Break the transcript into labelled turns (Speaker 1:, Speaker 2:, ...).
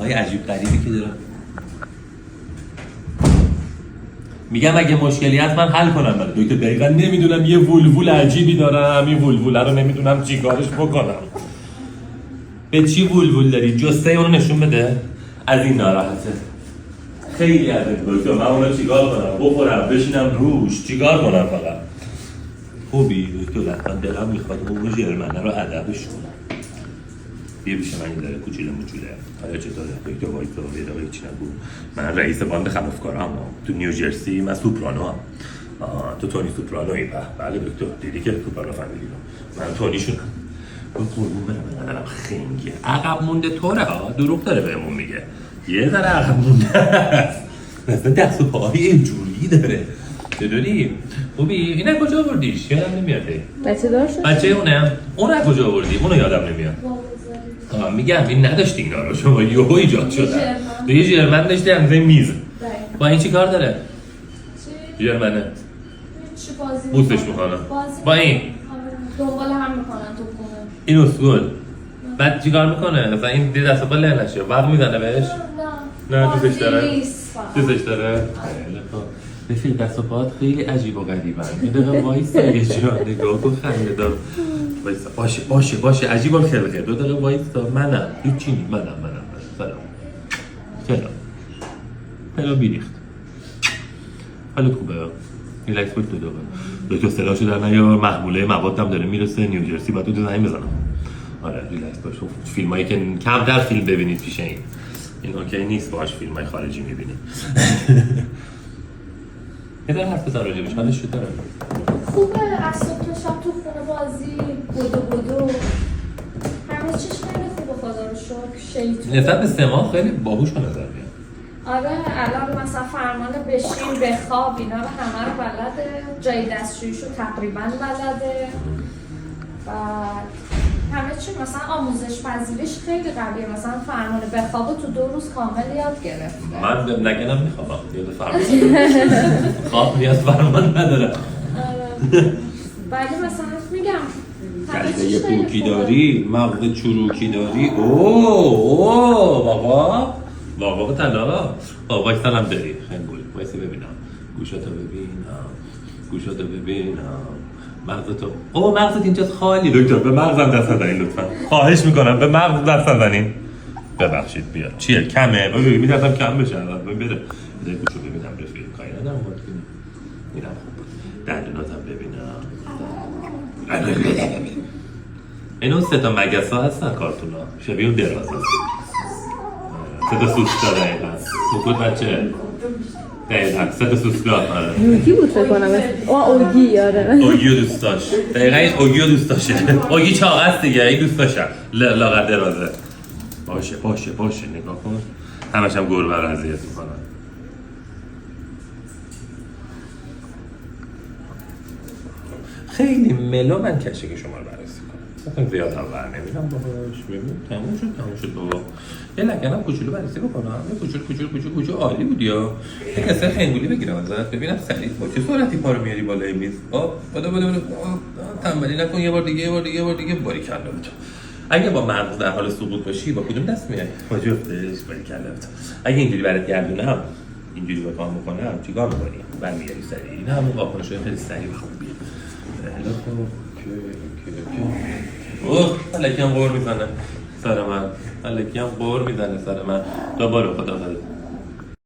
Speaker 1: صدای عجیب غریبی که دارم. میگم اگه مشکلی هست من حل کنم برای دکتر. دقیقا نمیدونم یه ولول عجیبی دارم، این ولوله رو نمیدونم چی کارش بکنم. به چی ولول داری؟ جسته اونو نشون بده. از این ناراحته. خیلی از این دکتر. من اونو چیکار کنم؟ بخورم بشینم روش چیکار کنم فقط؟ خوبی دکتر لطفا دلم میخواد اون ژرمنه رو ادبش کنم. بیا پیش من این داره کوچیله موچوله. آیا چطوره؟ دکتر وایسا بیاد هیچ نگو. من رئیس باند خلافکارم تو نیوجرسی. من سوپرانو هم. تو تونی سوپرانویی. بله دکتر دیدی که سوپرانو فامیلی رو. من تونیشونم. قربون من خنگه عقب مونده طوره ها. دروغ داره بهمون میگه. یه ذره عقب مونده است. مثلا دست و پاهای اینجوری داره. چطوری؟ خوبی؟ اینه کجا آوردیش؟ یادم نمیاد.
Speaker 2: بچه دار شد؟
Speaker 1: بچه اون از کجا آوردی؟ اونو یادم نمیاد. میگم این نداشتی اینا رو شما یهو ایجاد شدن. یه ژرمن داشتی اندازه میز. با این چی کار داره؟ ژرمنه.
Speaker 3: چی بازی
Speaker 1: بوسش میکنم. با این
Speaker 3: دنبال هم میکنن تو خونه.
Speaker 1: این اسکول. بعد چی کار میکنه؟ مثلا این دید دست پا له نشه. برق میزنه بهش؟ نه دوستش داره؟ دوستش داره؟ رفیق دست و پاهات خیلی عجیب و غریبن. یه دقیقه وایسا یه جا نگاه کن خنده دار. وایسا باشه عجیب الخلقه. 2 دقیقه وایسا. منم هیچی نی. منم سلام بیریخت. حالت خوبه؟ ریلکس باش 2 دقیقه. دکتر سلاشو در نیار. محموله موادم داره میرسه نیوجرسی. بعد تو زنگ بزنم. آره ریلکس باش. فیلمایی که کمتر فیلم ببینید پیش این اوکی نیست. باش فیلمای خارجی میبینید. یه در حرف بزن راجبش. حالش چطوره؟
Speaker 3: خوبه. از صبح تا شب تو خونه بازی بدو همه چیش خیلی خوبه خدا رو شکر. شیطون
Speaker 1: نسبت به سما خیلی باهوش به نظر میاد.
Speaker 3: آره الان مثلا فرمان بشین بخواب اینا رو همه رو بلده. جای دستشویشو تقریبا بلده. بعد همه چی مثلا آموزش پذیریش خیلی قویه. مثلا فرمان بخواب تو 2 روز کامل یاد گرفته.
Speaker 1: من نگنم میخوام یاد فرمان خواب نیاز فرمان نداره.
Speaker 3: ولی مثلا میگم
Speaker 1: کلیده پوکی داری، مغز چروکی داری. اوه بابا تلا. وایس تلم داری. خنگول وایس ببینم. گوشاتو ببینم. مغزت اینجاست خالی. دکتر به مغزم دست نزنین لطفا. خواهش میکنم به مغز دست نزنین. ببخشید بیاد. چیه کمه؟ ببین میذارم کم بشه. ببین بده. گوشو ببینم رفیق. کاری ندارم وقت کنم. میرم خوب. دندوناتم ببینم. اینو 3 تا مگسا هستن کارتونا. شبیه اون دراز هست. 3 تا سوسکا دقیقا. سکوت بچه. دقیقا 3 تا سوسکا.
Speaker 2: یوکی بود فکر کنم. اوگی آره.
Speaker 1: اوگیو دوست داشت. دقیقا این اوگیو دوست داشته. اوگی چاق است دیگه. این دوست داشته. لاغر درازه. باشه نگاه کن. همش هم گربه رو اذیت میکنن. خیلی ملو من کشه که شما رو بررسی کنم. مثلا زیاد هم بر نمیدم باهاش. ببین تموم شد بابا. یه لکنم کوچولو بررسی بکنم. یه کوچولو عالی بود یا. یه کسر خنگولی بگیرم ازت ببینم سریع با چه سرعتی پا رو میاری بالای میز. بده. تنبلی نکن. یه بار دیگه باریکلا تو. اگه با مغز در حال سقوط باشی با کدوم دست میای؟ با جفتش. باریکلا تو. اگه اینجوری برات گردونم اینجوری بکنم چیکار می‌کنی؟ برمیگردی سریع. این همون واکنش‌های خیلی سریع و خوبیه. الکی هم قور میزنه سر من. دوباره خدا